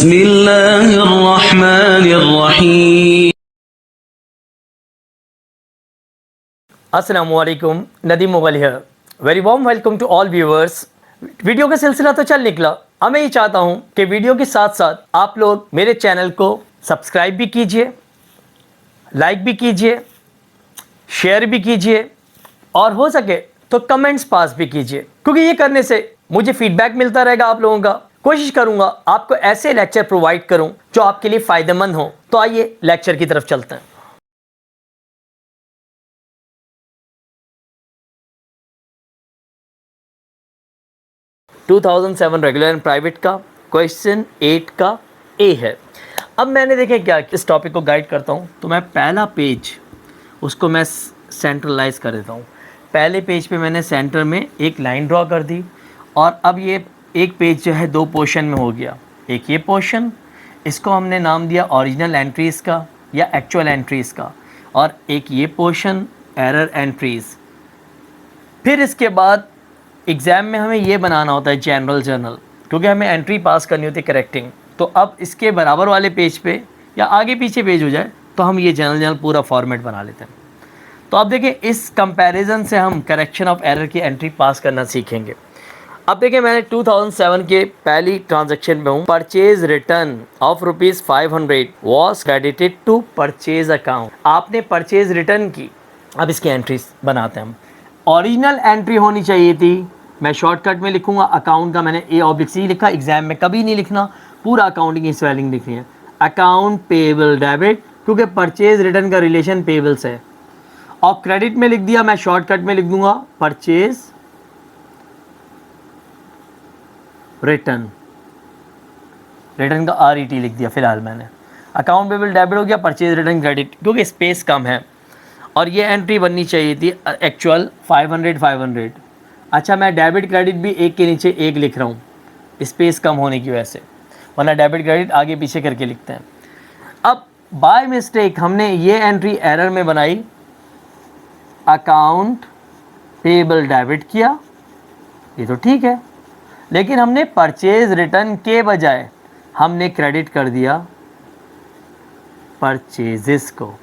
बिस्मिल्लाहिर्रहमानिर्रहीम। अस्सलामुअलैकुम, Nadeem Mughal here. Very warm welcome to all viewers. Video का सिलसिला तो चल निकला। अब मैं ये चाहता हूँ कि वीडियो के साथ साथ आप लोग मेरे चैनल को सब्सक्राइब भी कीजिए, लाइक भी कीजिए, शेयर भी कीजिए और हो सके तो कमेंट्स पास भी कीजिए, क्योंकि ये करने से मुझे फीडबैक मिलता रहेगा आप लोगों का। कोशिश करूंगा आपको ऐसे लेक्चर प्रोवाइड करूं जो आपके लिए फ़ायदेमंद हो। तो आइए लेक्चर की तरफ चलते हैं। टू 2007 रेगुलर एंड प्राइवेट का क्वेश्चन 8 का ए है। अब मैंने देखे क्या इस टॉपिक को गाइड करता हूँ, तो मैं पहला पेज उसको मैं सेंट्रलाइज कर देता हूँ। पहले पेज पे मैंने सेंटर में एक लाइन ड्रॉ कर दी और अब ये एक पेज जो है दो पोर्शन में हो गया। एक ये पोर्शन, इसको हमने नाम दिया ओरिजिनल एंट्रीज़ का या एक्चुअल एंट्रीज़ का, और एक ये पोर्शन एरर एंट्रीज़। फिर इसके बाद एग्ज़ाम में हमें ये बनाना होता है जनरल जर्नल, क्योंकि हमें एंट्री पास करनी होती है करेक्टिंग। तो अब इसके बराबर वाले पेज पे या आगे पीछे पेज हो जाए तो हम ये जनरल पूरा फॉर्मेट बना लेते हैं। तो अब देखिए इस कंपैरिजन से हम करेक्शन ऑफ एरर की एंट्री पास करना सीखेंगे। अब देखिए मैंने 2007 के पहली ट्रांजैक्शन में हूँ। Purchase return of ₹500 was credited to purchase account. आपने परचेज रिटर्न की। अब इसकी एंट्रीज बनाते हैं हम। ओरिजिनल एंट्री होनी चाहिए थी, मैं शॉर्टकट में लिखूंगा अकाउंट का, मैंने A/C लिखा। एग्जाम में कभी नहीं लिखना, पूरा अकाउंटिंग की स्पेलिंग लिखनी है। अकाउंट पेबल डेबिट, क्योंकि परचेज रिटर्न का रिलेशन पेबल से है। और क्रेडिट में लिख दिया, मैं शॉर्टकट में लिख दूंगा परचेज रिटर्न। रिटर्न का RET लिख दिया फिलहाल मैंने। अकाउंट पेबल डेबिट हो गया, परचेज रिटर्न क्रेडिट, क्योंकि स्पेस कम है। और ये एंट्री बननी चाहिए थी एक्चुअल 500। अच्छा, मैं डेबिट क्रेडिट भी एक के नीचे एक लिख रहा हूँ स्पेस कम होने की वजह से, वरना डेबिट क्रेडिट आगे पीछे करके लिखते हैं। अब बाय मिस्टेक हमने ये एंट्री एरर में बनाई, अकाउंट पेबल डेबिट किया, ये तो ठीक है, लेकिन हमने परचेज रिटर्न के बजाय हमने क्रेडिट कर दिया परचेजेस को।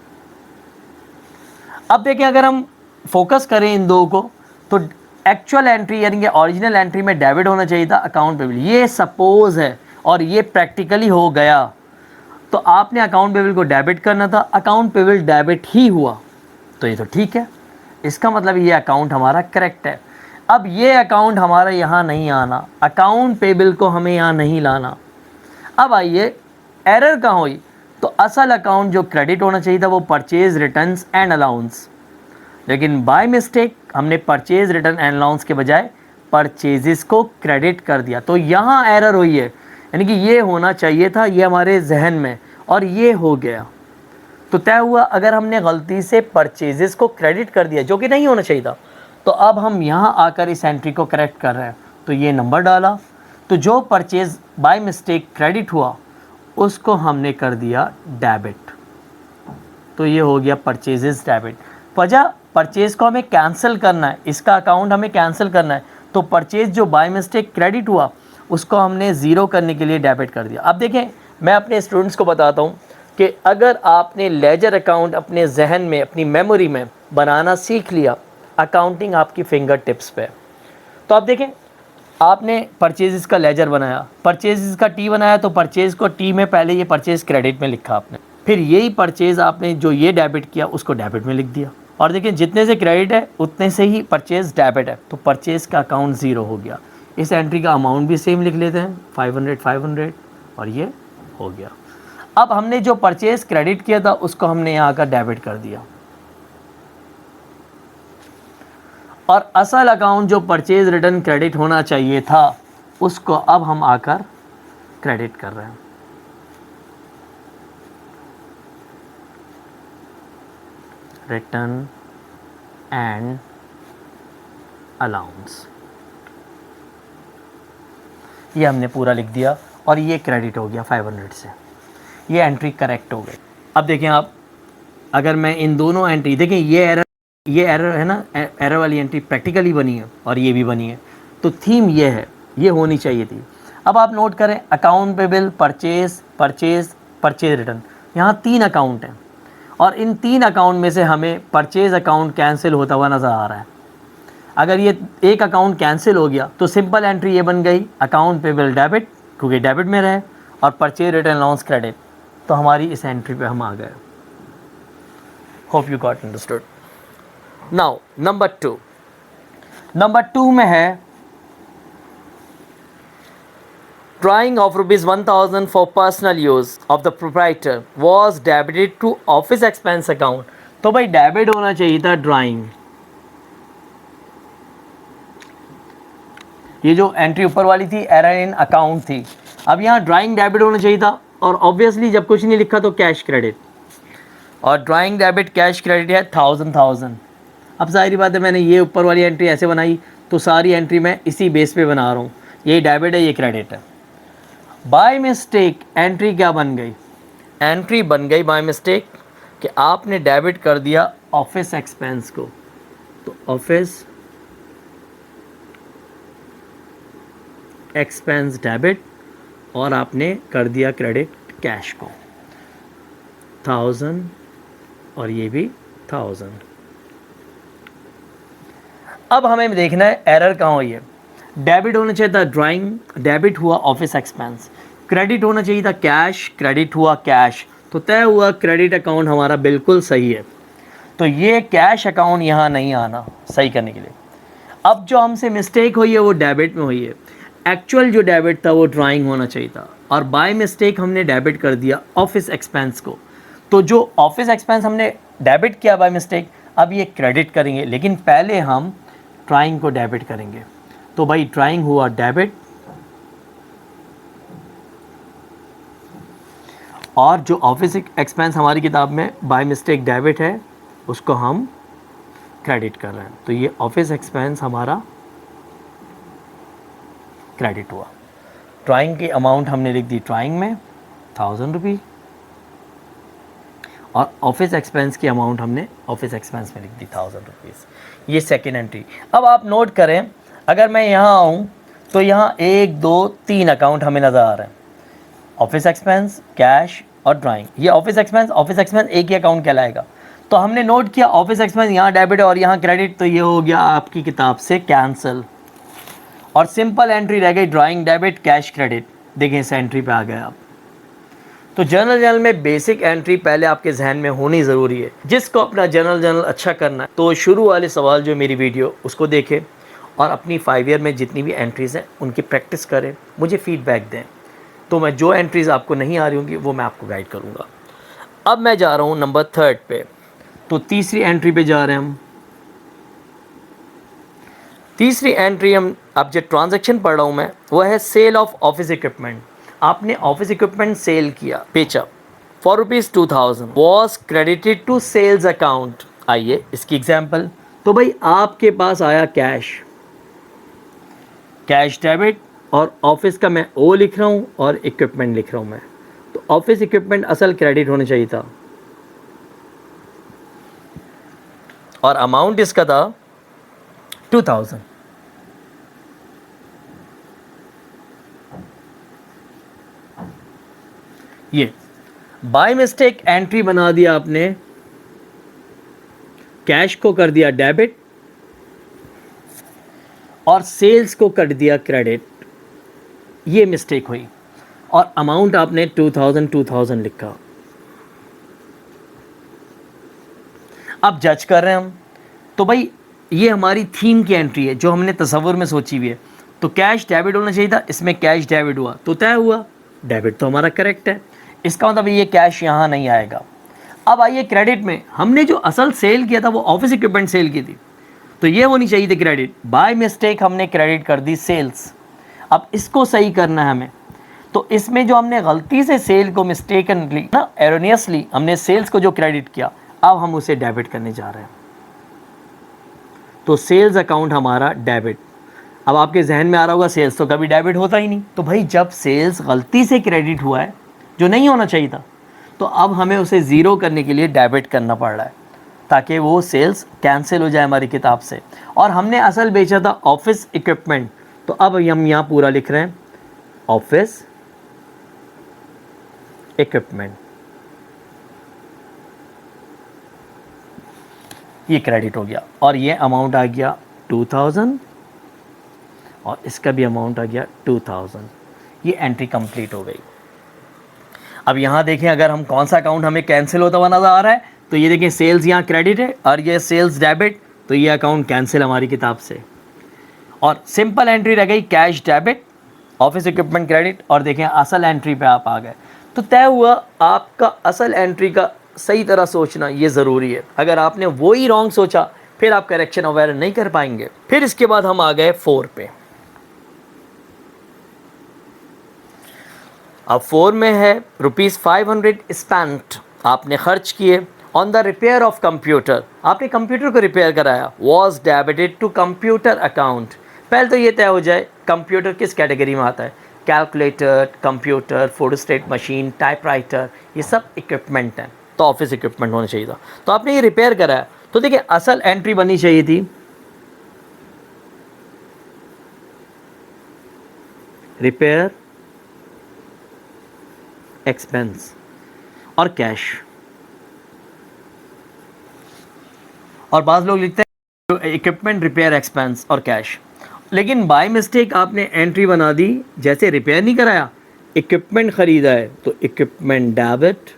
अब देखें, अगर हम फोकस करें इन दो को, तो एक्चुअल एंट्री यानी कि ओरिजिनल एंट्री में डेबिट होना चाहिए था अकाउंट पेबल। ये सपोज है और ये प्रैक्टिकली हो गया, तो आपने अकाउंट पेबल को डेबिट करना था, अकाउंट पेबल डेबिट ही हुआ, तो ये तो ठीक है। इसका मतलब ये अकाउंट हमारा करेक्ट है। अब ये अकाउंट हमारा यहाँ नहीं आना, अकाउंट पेबल को हमें यहाँ नहीं लाना। अब आइए एरर कहाँ हुई, तो असल अकाउंट जो क्रेडिट होना चाहिए था वो परचेज रिटर्न्स एंड अलाउंस, लेकिन बाय मिस्टेक हमने परचेज रिटर्न एंड अलाउंस के बजाय परचेजेस को क्रेडिट कर दिया। तो यहाँ एरर हुई है, यानी कि ये होना चाहिए था, ये हमारे जहन में, और ये हो गया। तो तय हुआ अगर हमने गलती से परचेजेस को क्रेडिट कर दिया, जो कि नहीं होना चाहिए था, तो अब हम यहाँ आकर इस एंट्री को करेक्ट कर रहे हैं। तो ये नंबर डाला, तो जो परचेज बाय मिस्टेक क्रेडिट हुआ उसको हमने कर दिया डेबिट, तो ये हो गया परचेजेस डेबिट। वजह, परचेज को हमें कैंसिल करना है, इसका अकाउंट हमें कैंसिल करना है, तो परचेज जो बाय मिस्टेक क्रेडिट हुआ उसको हमने ज़ीरो करने के लिए डेबिट कर दिया। अब देखें, मैं अपने स्टूडेंट्स को बताता हूँ कि अगर आपने लेजर अकाउंट अपने जहन में, अपनी मेमोरी में बनाना सीख लिया, अकाउंटिंग आपकी फिंगर टिप्स पे। तो आप देखें, आपने परचेज़ का लेजर बनाया, परचेज़ का T बनाया, तो परचेज़ को T में पहले ये परचेज़ क्रेडिट में लिखा आपने, फिर यही परचेज़ आपने जो ये डेबिट किया उसको डेबिट में लिख दिया, और देखिए जितने से क्रेडिट है उतने से ही परचेज़ डेबिट है, तो परचेज़ का अकाउंट ज़ीरो हो गया। इस एंट्री का अमाउंट भी सेम लिख लेते हैं, 500 और ये हो गया। अब हमने जो परचेज़ क्रेडिट किया था उसको हमने यहाँ आकर डेबिट कर दिया, और असल अकाउंट जो परचेज रिटर्न क्रेडिट होना चाहिए था उसको अब हम आकर क्रेडिट कर रहे हैं। रिटर्न एंड अलाउंस, ये हमने पूरा लिख दिया और ये क्रेडिट हो गया 500 से, ये एंट्री करेक्ट हो गई। अब देखें आप, अगर मैं इन दोनों एंट्री, देखें ये एरर है ना, एरर वाली एंट्री प्रैक्टिकली बनी है और ये भी बनी है, तो थीम ये है, ये होनी चाहिए थी। अब आप नोट करें account payable, purchase, purchase, purchase return, यहाँ 3 अकाउंट हैं और इन 3 अकाउंट में से हमें परचेज अकाउंट कैंसिल होता हुआ नज़र आ रहा है। अगर ये एक अकाउंट कैंसिल हो गया तो सिंपल एंट्री ये बन गई अकाउंट पेबल डेबिट, क्योंकि डेबिट में रहे, और परचेज रिटर्न अलाउंस क्रेडिट, तो हमारी इस एंट्री पे हम आ गए। Hope you got understood. Now number 2 में है drawing of rupees 1000 for personal use of the proprietor was debited to office expense account। तो भाई डेबिट होना चाहिए था ड्राइंग, ये जो एंट्री ऊपर वाली थी एरर इन अकाउंट थी। अब यहाँ ड्राइंग डेबिट होना चाहिए था और ऑब्वियसली जब कुछ नहीं लिखा तो कैश क्रेडिट, और ड्राइंग डेबिट कैश क्रेडिट है 1000। अब जाहिर बात है मैंने ये ऊपर वाली एंट्री ऐसे बनाई तो सारी एंट्री मैं इसी बेस पे बना रहा हूँ, ये डेबिट है ये क्रेडिट है। बाय मिस्टेक एंट्री क्या बन गई, एंट्री बन गई बाय मिस्टेक कि आपने डेबिट कर दिया ऑफिस एक्सपेंस को, तो ऑफिस एक्सपेंस डेबिट और आपने कर दिया क्रेडिट कैश को 1000 और ये भी 1000। अब हमें देखना है एरर कहाँ हुई है। डेबिट होना चाहिए था ड्राइंग, डेबिट हुआ ऑफिस एक्सपेंस, क्रेडिट होना चाहिए था कैश, क्रेडिट हुआ कैश, तो तय हुआ क्रेडिट अकाउंट हमारा बिल्कुल सही है। तो ये कैश अकाउंट यहाँ नहीं आना सही करने के लिए। अब जो हमसे मिस्टेक हुई है वो डेबिट में हुई है, एक्चुअल जो डेबिट था वो ड्राइंग होना चाहिए था और बाय मिस्टेक हमने डेबिट कर दिया ऑफिस एक्सपेंस को। तो जो ऑफिस एक्सपेंस हमने डेबिट किया बाय मिस्टेक, अब ये क्रेडिट करेंगे, लेकिन पहले हम ड्राइंग को डेबिट करेंगे। तो भाई ड्राइंग हुआ डेबिट और जो ऑफिस एक्सपेंस हमारी किताब में बाय मिस्टेक डेबिट है उसको हम क्रेडिट कर रहे हैं, तो ये ऑफिस एक्सपेंस हमारा क्रेडिट हुआ। ड्राइंग की अमाउंट हमने लिख दी ड्राइंग में 1000 रुपये और ऑफिस एक्सपेंस की अमाउंट हमने ऑफिस एक्सपेंस में लिख दी 1000 रुपीज़। ये सेकेंड एंट्री। अब आप नोट करें, अगर मैं यहाँ आऊँ तो यहाँ 1 2 3 अकाउंट हमें नज़र आ रहे हैं, ऑफिस एक्सपेंस, कैश और ड्राइंग। ये ऑफिस एक्सपेंस एक ही अकाउंट कहलाएगा। तो हमने नोट किया ऑफिस एक्सपेंस यहाँ डेबिट और यहाँ क्रेडिट, तो ये हो गया आपकी किताब से कैंसिल और सिंपल एंट्री रह गई ड्राइंग डेबिट कैश क्रेडिट। देखें इस एंट्री पे आ गए आप। तो जर्नल में बेसिक एंट्री पहले आपके जहन में होनी ज़रूरी है। जिसको अपना जर्नल अच्छा करना है तो शुरू वाले सवाल जो मेरी वीडियो उसको देखें और अपनी 5 ईयर में जितनी भी एंट्रीज़ हैं उनकी प्रैक्टिस करें, मुझे फीडबैक दें, तो मैं जो एंट्रीज़ आपको नहीं आ रही होंगी वो मैं आपको गाइड करूँगा। अब मैं जा रहा हूँ नंबर 3 पे, तो तीसरी एंट्री पे जा रहे हैं हम। तीसरी एंट्री हम अब जो ट्रांजैक्शन पढ़ रहा हूँ मैं वो है सेल ऑफ ऑफिस इक्विपमेंट। आपने ऑफिस इक्विपमेंट सेल किया, बेचा for ₹2000 was credited to sales account. आइए इसकी एग्जांपल। तो भाई आपके पास आया कैश, कैश डेबिट और ऑफिस का मैं ओ लिख रहा हूँ और इक्विपमेंट लिख रहा हूँ मैं, तो ऑफिस इक्विपमेंट असल क्रेडिट होना चाहिए था और अमाउंट इसका था 2000। ये बाय मिस्टेक एंट्री बना दिया आपने, कैश को कर दिया डेबिट और सेल्स को कर दिया क्रेडिट, ये मिस्टेक हुई और अमाउंट आपने 2000 लिखा। अब जज कर रहे हैं हम, तो भाई ये हमारी थीम की एंट्री है जो हमने तसव्वुर में सोची हुई है। तो कैश डेबिट होना चाहिए था, इसमें कैश डेबिट हुआ तो तय हुआ, डेबिट तो हमारा करेक्ट है, इसका मतलब ये कैश यहाँ नहीं आएगा। अब आइए क्रेडिट में, हमने जो असल सेल किया था वो ऑफिस इक्विपमेंट सेल की थी, तो ये होनी चाहिए थी क्रेडिट। बाय मिस्टेक हमने क्रेडिट कर दी सेल्स। अब इसको सही करना है हमें, तो इसमें जो हमने गलती से सेल को मिस्टेकनली ना एरोनियसली हमने सेल्स को जो क्रेडिट किया, अब हम उसे डेबिट करने जा रहे हैं। तो सेल्स अकाउंट हमारा डेबिट। अब आपके जहन में आ रहा होगा सेल्स तो कभी डेबिट होता ही नहीं। तो भाई जब सेल्स गलती से क्रेडिट हुआ है जो नहीं होना चाहिए था, तो अब हमें उसे ज़ीरो करने के लिए डेबिट करना पड़ रहा है ताकि वो सेल्स कैंसिल हो जाए हमारी किताब से। और हमने असल बेचा था ऑफिस इक्विपमेंट, तो अब हम यहाँ पूरा लिख रहे हैं ऑफिस इक्विपमेंट, ये क्रेडिट हो गया और ये अमाउंट आ गया 2000 और इसका भी अमाउंट आ गया 2000। ये एंट्री कंप्लीट हो गई। अब यहाँ देखें अगर हम कौन सा अकाउंट हमें कैंसिल होता हुआ नज़र आ रहा है, तो ये देखें सेल्स यहाँ क्रेडिट है और ये सेल्स डेबिट, तो ये अकाउंट कैंसिल हमारी किताब से। और सिंपल एंट्री रह गई cash debit, office equipment credit, और देखें असल एंट्री पे आप आ गए। तो तय हुआ आपका असल एंट्री का सही तरह सोचना ये ज़रूरी है। अगर आपने वो ही रॉन्ग सोचा फिर आप करेक्शन अवेयर नहीं कर पाएंगे। फिर इसके बाद हम आ गए 4 पे। अब 4 में है ₹500 स्पेंट, आपने खर्च किए on the repair of computer, आपने कंप्यूटर को रिपेयर कराया, was debited to computer account. पहले तो ये तय हो जाए कंप्यूटर किस कैटेगरी में आता है। Calculator, computer, photostat machine, typewriter, ये सब इक्विपमेंट हैं, तो ऑफिस इक्विपमेंट होना चाहिए था। तो आपने ये रिपेयर कराया, तो देखिए असल एंट्री बननी चाहिए थी रिपेयर एक्सपेंस और कैश। और बाज़ लोग लिखते हैं इक्विपमेंट रिपेयर एक्सपेंस और कैश, लेकिन बाय मिस्टेक आपने एंट्री बना दी, जैसे रिपेयर नहीं कराया, इक्विपमेंट ख़रीदा है तो इक्विपमेंट डेबिट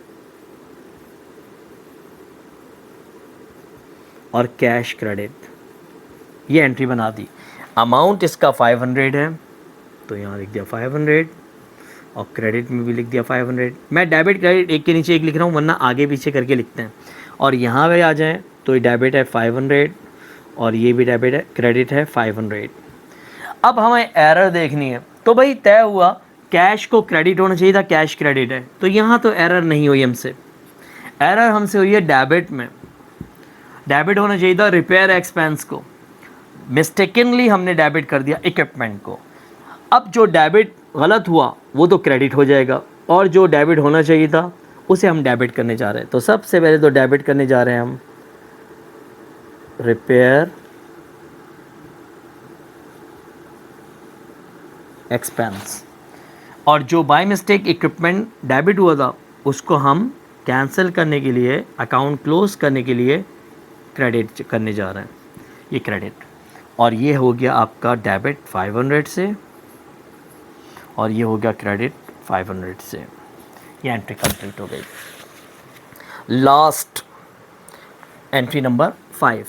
और कैश क्रेडिट, ये एंट्री बना दी। अमाउंट इसका 500 है तो यहाँ लिख दिया 500 और क्रेडिट में भी लिख दिया 500। मैं डेबिट क्रेडिट एक के नीचे एक लिख रहा हूँ वरना आगे पीछे करके लिखते हैं। और यहाँ पे आ जाएं तो ये डेबिट है 500 और ये भी डेबिट है, क्रेडिट है 500। अब हमें एरर देखनी है, तो भाई तय हुआ कैश को क्रेडिट होना चाहिए था, कैश क्रेडिट है, तो यहाँ तो एरर नहीं हुई हमसे। एरर हमसे हुई है डेबिट में, डेबिट होना चाहिए था रिपेयर एक्सपेंस को, मिस्टेकनली हमने डेबिट कर दिया इक्विपमेंट को। अब जो डेबिट गलत हुआ वो तो क्रेडिट हो जाएगा और जो डेबिट होना चाहिए था उसे हम डेबिट करने जा रहे हैं। तो सबसे पहले तो डेबिट करने जा रहे हैं हम रिपेयर एक्सपेंस, और जो बाय मिस्टेक इक्विपमेंट डेबिट हुआ था उसको हम कैंसिल करने के लिए, अकाउंट क्लोज करने के लिए क्रेडिट करने जा रहे हैं, ये क्रेडिट। और ये हो गया आपका डेबिट 500 से और ये हो गया क्रेडिट 500 से, ये एंट्री कंप्लीट हो गई। Last entry number 5,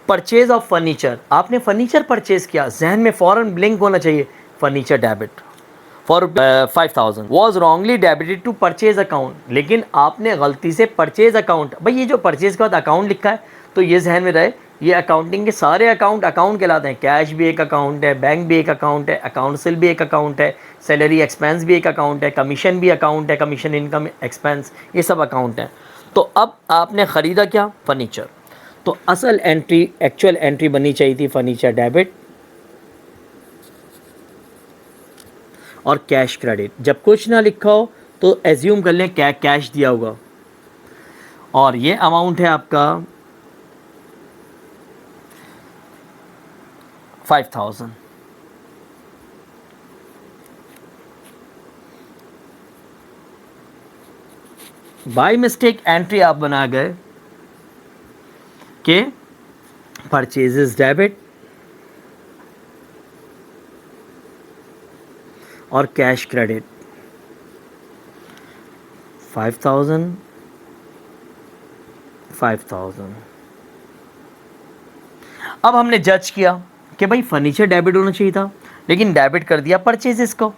purchase of furniture. आपने फर्नीचर परचेज किया, जहन में फ़ौरन ब्लिंक होना चाहिए furniture debit for 5000 was wrongly debited to purchase account, लेकिन आपने गलती से परचेज अकाउंट, भाई ये जो परचेज के बाद अकाउंट लिखा है तो ये जहन में रहे ये अकाउंटिंग के सारे अकाउंट कहलाते हैं। कैश भी एक अकाउंट है, बैंक भी एक अकाउंट है, अकाउंट्सल भी एक अकाउंट है, सैलरी एक्सपेंस भी एक अकाउंट है, कमीशन भी अकाउंट है, कमीशन इनकम एक्सपेंस, ये सब अकाउंट हैं। तो अब आपने ख़रीदा क्या, फर्नीचर, तो असल एंट्री, एक्चुअल एंट्री बननी चाहिए थी फर्नीचर डेबिट और कैश क्रेडिट। जब कुछ ना लिखा हो तो एज्यूम कर लें कैश दिया होगा, और ये अमाउंट है आपका 5000। बाय मिस्टेक एंट्री आप बना गए कि परचेजेस डेबिट और कैश क्रेडिट 5000 5000। अब हमने जज किया कि भाई फर्नीचर डेबिट होना चाहिए था, लेकिन डेबिट कर दिया परचेजेस को,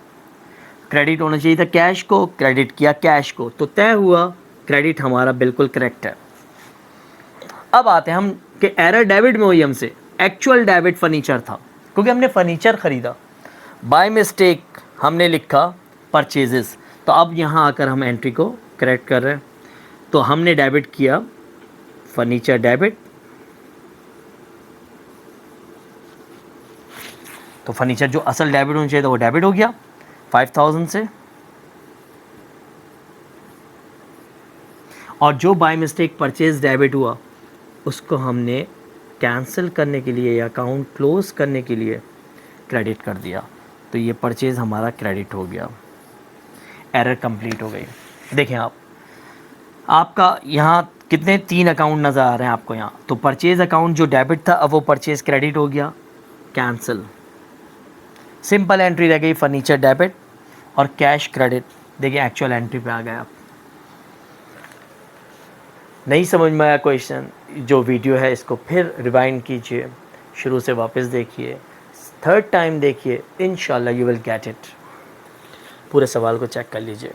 क्रेडिट होना चाहिए था कैश को, क्रेडिट किया कैश को, तो तय हुआ क्रेडिट हमारा बिल्कुल करेक्ट है। अब आते हैं हम कि एरर डेबिट में हुई हमसे, एक्चुअल डेबिट फर्नीचर था क्योंकि हमने फर्नीचर ख़रीदा, बाय मिस्टेक हमने लिखा परचेजेस। तो अब यहाँ आकर हम एंट्री को करेक्ट कर रहे हैं, तो हमने डेबिट किया फर्नीचर डेबिट, तो फर्नीचर जो असल डेबिट होना चाहिए था वो डेबिट हो गया 5000 से, और जो बाय मिस्टेक परचेज डेबिट हुआ उसको हमने कैंसिल करने के लिए या अकाउंट क्लोज करने के लिए क्रेडिट कर दिया, तो ये परचेज़ हमारा क्रेडिट हो गया, एरर कंप्लीट हो गई। देखें आपका यहाँ कितने 3 अकाउंट नज़र आ रहे हैं आपको यहाँ, तो परचेज़ अकाउंट जो डेबिट था अब वो परचेज़ क्रेडिट हो गया, कैंसिल। सिंपल एंट्री रह गई फर्नीचर डेबिट और कैश क्रेडिट। देखिए एक्चुअल एंट्री पे आ गए आप। नहीं समझ में आया क्वेश्चन, जो वीडियो है इसको फिर रिवाइंड कीजिए, शुरू से वापस देखिए, थर्ड टाइम देखिए, इंशाल्लाह यू विल गेट इट। पूरे सवाल को चेक कर लीजिए।